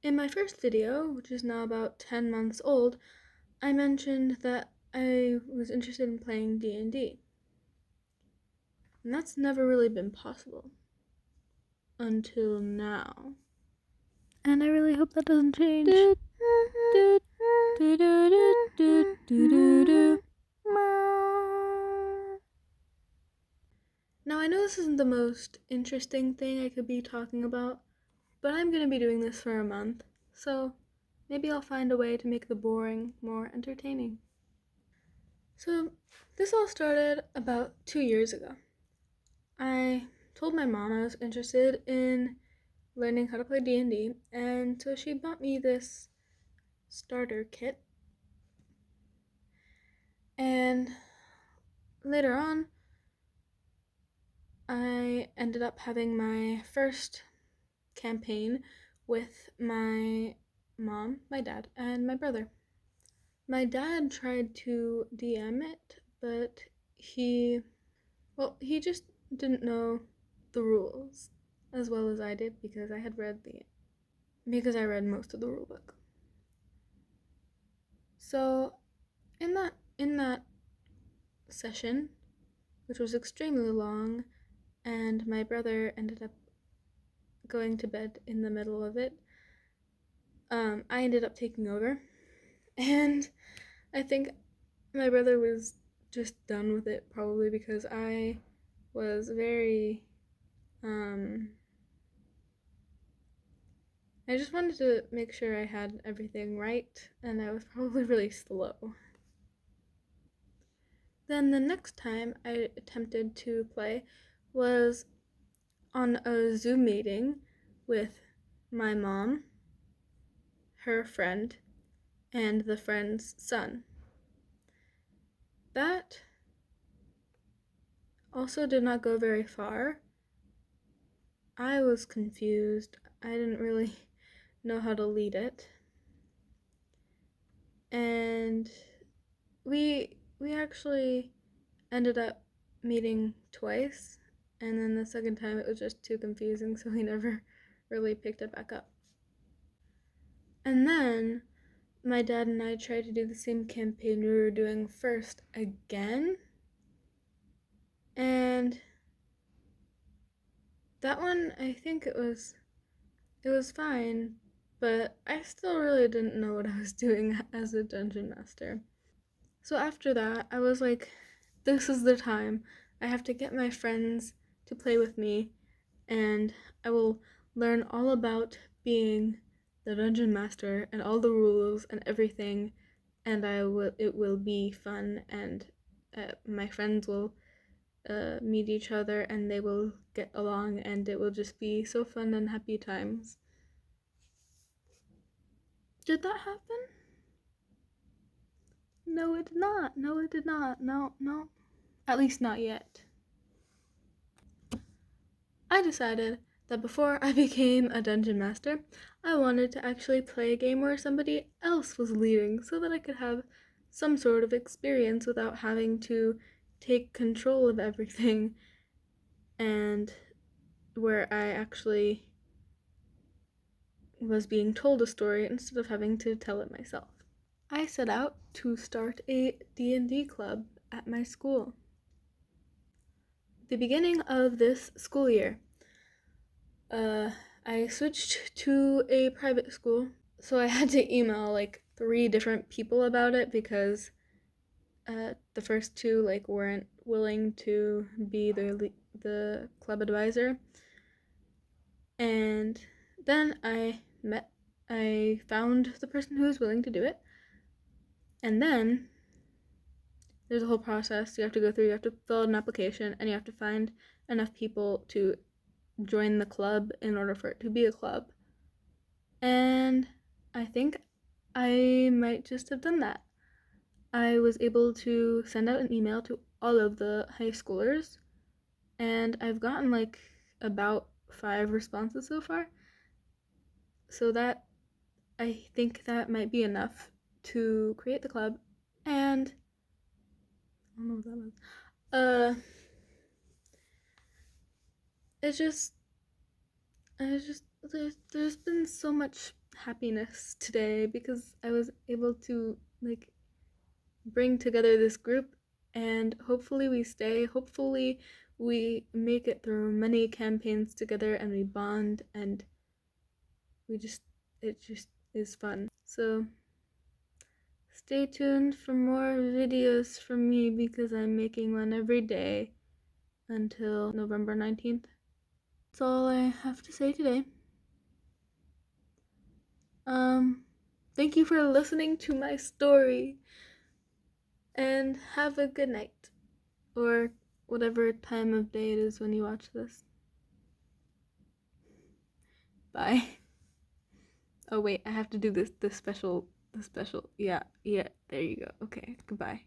In my first video, which is now about 10 months old, I mentioned that I was interested in playing D&D. And that's never really been possible until now. And I really hope that doesn't change. Now, I know this isn't the most interesting thing I could be talking about, but I'm going to be doing this for a month, so maybe I'll find a way to make the boring more entertaining. So, this all started about 2 years ago. I told my mom I was interested in learning how to play D&D, and so she bought me this starter kit. And later on, I ended up having my first campaign with my mom, my dad, and my brother. My dad tried to DM it, but he just didn't know the rules as well as I did because I read most of the rule book. So in that session, which was extremely long, and my brother ended up going to bed in the middle of it, I ended up taking over, and I think my brother was just done with it, probably because I was very I just wanted to make sure I had everything right, and I was probably really slow. Then the next time I attempted to play was on a Zoom meeting with my mom, her friend, and the friend's son. That also did not go very far. I was confused. I didn't really know how to lead it. And we actually ended up meeting twice, and then the second time it was just too confusing, so we never really picked it back up. And then my dad and I tried to do the same campaign we were doing first again, and that one, I think it was fine, but I still really didn't know what I was doing as a dungeon master. So after that, I was like, this is the time. I have to get my friends to play with me, and I will learn all about being the dungeon master and all the rules and everything, and it will be fun, and my friends will meet each other, and they will get along, and it will just be so fun and happy times. Did that happen? No, it did not. No, it did not. No. At least not yet. I decided that before I became a dungeon master, I wanted to actually play a game where somebody else was leading so that I could have some sort of experience without having to take control of everything, and where I actually was being told a story instead of having to tell it myself. I set out to start a D&D club at my school. The beginning of this school year, I switched to a private school, so I had to email like 3 different people about it because the first 2 weren't willing to be the club advisor. And then I found the person who was willing to do it, and then there's a whole process you have to go through. You have to fill out an application, and you have to find enough people to join the club in order for it to be a club. And I think I might just have done that. I was able to send out an email to all of the high schoolers, and I've gotten about 5 responses so far. So that, I think that might be enough to create the club. And I don't know what that was. It's just there's been so much happiness today because I was able to like bring together this group, and hopefully we stay. Hopefully we make it through many campaigns together and we bond, and it just is fun. So stay tuned for more videos from me because I'm making one every day until November 19th. That's all I have to say today. Thank you for listening to my story, and have a good night, or whatever time of day it is when you watch this. Bye. Oh wait, I have to do the special, yeah, there you go. Okay, goodbye.